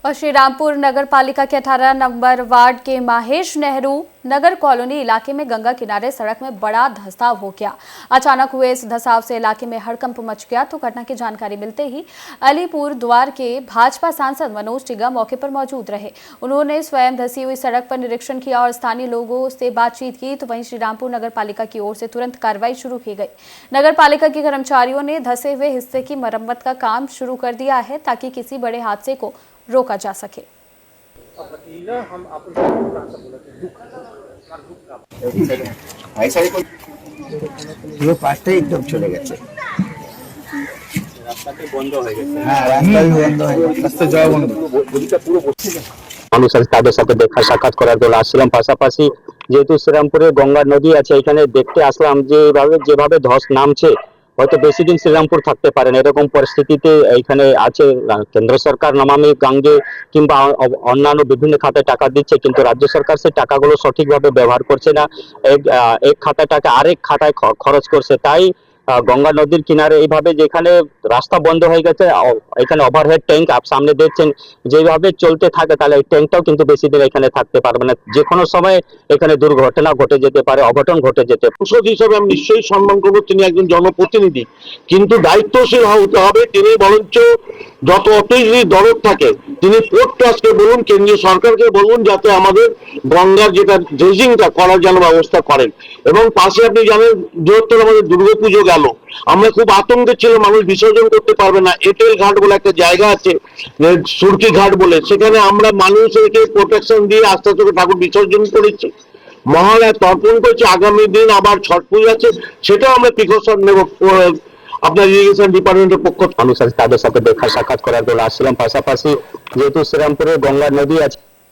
और श्री रामपुर नगर पालिका के 18 नंबर वार्ड के माहेश नेहरू नगर कॉलोनी इलाके में गंगा किनारे सड़क में बड़ा धंसाव हो गया। अचानक हुए इस धंसाव से इलाके में हड़कंप मच गया। तो घटना की जानकारी मिलते ही अलीपुर द्वार के भाजपा सांसद मनोज टिग्गा मौके पर मौजूद रहे। उन्होंने स्वयं धंसी हुई सड़क पर निरीक्षण किया और स्थानीय लोगों से बातचीत की। तो वहीं श्री रामपुर नगर पालिका की ओर से तुरंत कार्रवाई शुरू की गई। नगर पालिका के कर्मचारियों ने धंसे हुए हिस्से की मरम्मत का काम शुरू कर दिया है ताकि किसी बड़े हादसे को रोका जा सके। মানুষ তাদের সাথে দেখা সাক্ষাৎ করার জন্য আসছিলাম। পাশাপাশি যেহেতু শ্রীরামপুরে গঙ্গা নদী আছে, এখানে দেখতে আসলাম যেভাবে ধস নামছে, হয়তো বেশি দিন শ্রীরামপুর থাকতে পারেন এরকম পরিস্থিতিতে এখানে আছে। কেন্দ্র সরকার নমামি গঙ্গে কিংবা অন্যান্য বিভিন্ন খাতে টাকা দিচ্ছে, কিন্তু রাজ্য সরকার সেই টাকাগুলো সঠিকভাবে ব্যবহার করছে না। এক খাতা টাকা আরেক খাতায় খরচ করছে। তাই গঙ্গা নদীর কিনারে এইভাবে যেখানে রাস্তা বন্ধ হয়ে গেছে, এখানে ওভারহেড ট্যাঙ্ক সামনে দেখছেন, যেভাবে চলতে থাকে তাহলে এই ট্যাঙ্কটাও কিন্তু বেশি দিন এখানে থাকতে পারবে না। যে কোনো সময় এখানে দুর্ঘটনা ঘটে যেতে পারে, অঘটন ঘটে যেতে পারে। সাংসদ হিসেবে আমি নিশ্চয়ই সম্মান করবো, তিনি একজন জনপ্রতিনিধি, কিন্তু দায়িত্বশীল হতে হবে। তিনি বরঞ্চ অতই যদি দরদ থাকে, তিনি পোর্ট ট্রাস্টকে বলুন, কেন্দ্রীয় সরকারকে বলুন, যাতে আমাদের গঙ্গার যেটা ড্রেজিংটা করার জন্য ব্যবস্থা করেন। এবং পাশে আপনি জানেন, বৃহত্তর আমাদের দুর্গাপুজো গেল, আমরা খুব আতঙ্কে ছিল, মানুষ বিসর্জন করতে পারবে না। এটেল ঘাট বলে একটা জায়গা আছে, সুরকি ঘাট বলে, সেখানে আমরা মানুষকে প্রোটেকশন দিয়ে আস্তে আস্তে ঠাকুর বিসর্জন করেছি, মহালয়া তর্পণ করছি। আগামী দিন আবার ছট পুজো আছে, সেটাও আমরা প্রিকশন নেব আপনার ইরিগেশন ডিপার্টমেন্টের পক্ষ। মানুষ তাদের সাথে দেখা সাক্ষাৎ করার জন্য আসছিলাম। পাশাপাশি যেহেতু শ্রীরামপুরে গঙ্গা নদী আছে,